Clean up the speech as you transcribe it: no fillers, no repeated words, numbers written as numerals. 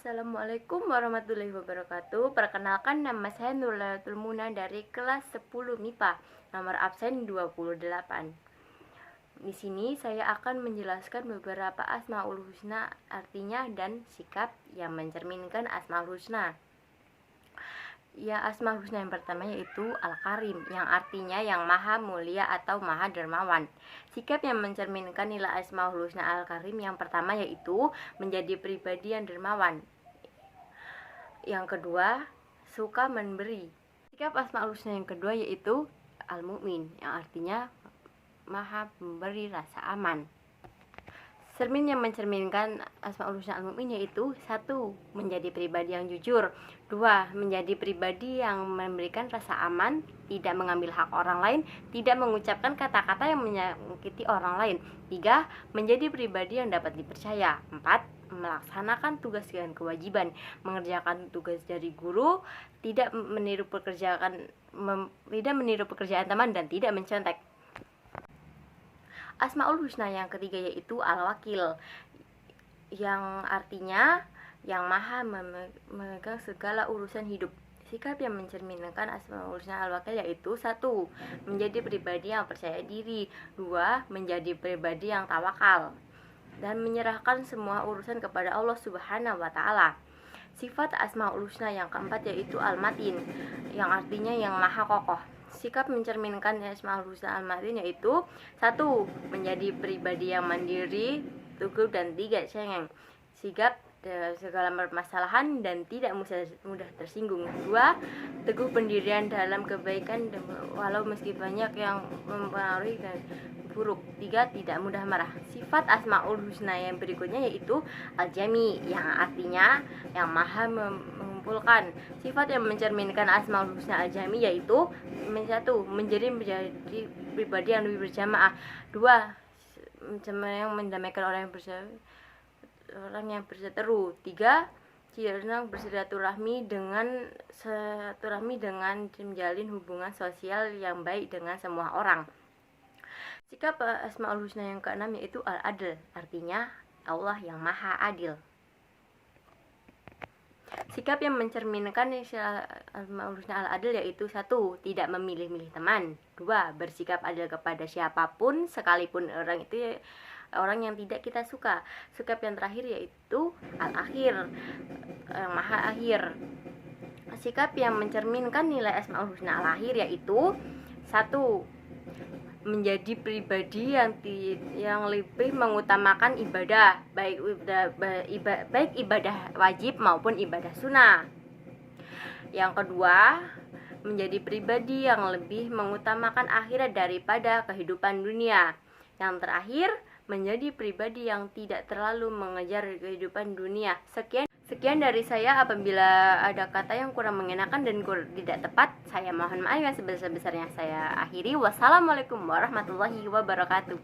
Assalamualaikum warahmatullahi wabarakatuh. Perkenalkan, nama saya Nurlatul Muna dari kelas 10 MIPA, nomor absen 28. Di sini saya akan menjelaskan beberapa Asmaul Husna, artinya dan sikap yang mencerminkan Asmaul Husna. Ya, Asmaul Husna yang pertama yaitu Al-Karim, yang artinya yang maha mulia atau maha dermawan. Sikap yang mencerminkan nilai Asmaul Husna Al-Karim yang pertama yaitu menjadi pribadi yang dermawan. Yang kedua, suka memberi. Sikap Asmaul Husna yang kedua yaitu Al-Mu'min, yang artinya maha memberi rasa aman. Cermin yang mencerminkan Asmaul Husna Al-Mu'min yaitu 1. Menjadi pribadi yang jujur. 2. Menjadi pribadi yang memberikan rasa aman, tidak mengambil hak orang lain, tidak mengucapkan kata-kata yang menyakiti orang lain. 3. Menjadi pribadi yang dapat dipercaya. 4. Melaksanakan tugas dan kewajiban, mengerjakan tugas dari guru, tidak meniru pekerjaan teman, dan tidak mencontek. Asmaul Husna yang ketiga yaitu Al-Wakil, yang artinya yang maha memegang segala urusan hidup. Sikap yang mencerminkan Asmaul Husna Al-Wakil yaitu 1. Menjadi pribadi yang percaya diri. 2. Menjadi pribadi yang tawakal dan menyerahkan semua urusan kepada Allah Subhanahu wa Ta'ala. Sifat Asmaul Husna yang keempat yaitu Al-Matin, yang artinya yang maha kokoh. Sikap mencerminkan Asmaul Husna Al-Matin yaitu 1. Menjadi pribadi yang mandiri, teguh, dan tidak cengeng. Sikap dalam segala permasalahan dan tidak mudah tersinggung. 2. Teguh pendirian dalam kebaikan walau meski banyak yang mempengaruhi dan buruk. 3. Tidak mudah marah. Sifat Asmaul Husna yang berikutnya yaitu Al-Jami, yang artinya yang maha mengumpulkan. Sifat yang mencerminkan Asmaul Husna Al-Jami yaitu 1. Menjadi pribadi yang lebih berjamaah. 2. Yang mendamaikan orang yang berseteru. 3. Senang bersilaturahmi dengan menjalin hubungan sosial yang baik dengan semua orang. Sikap Asmaul Husna yang keenam yaitu Al-Adl, artinya Allah yang maha adil. Sikap yang mencerminkan Asmaul Husna Al-Adl yaitu 1. Tidak memilih-milih teman. 2. Bersikap adil kepada siapapun sekalipun orang itu orang yang tidak kita suka. Sikap yang terakhir yaitu Al-Akhir, yang maha akhir. Sikap yang mencerminkan nilai Asmaul Husna Al-Akhir yaitu 1. Menjadi pribadi yang lebih mengutamakan ibadah, baik ibadah wajib maupun ibadah sunnah. Yang kedua, menjadi pribadi yang lebih mengutamakan akhirat daripada kehidupan dunia. Yang terakhir, menjadi pribadi yang tidak terlalu mengejar kehidupan dunia. Sekian dari saya. Apabila ada kata yang kurang mengenakan dan tidak tepat, saya mohon maaf yang sebesar-besarnya. Saya akhiri. Wassalamualaikum warahmatullahi wabarakatuh.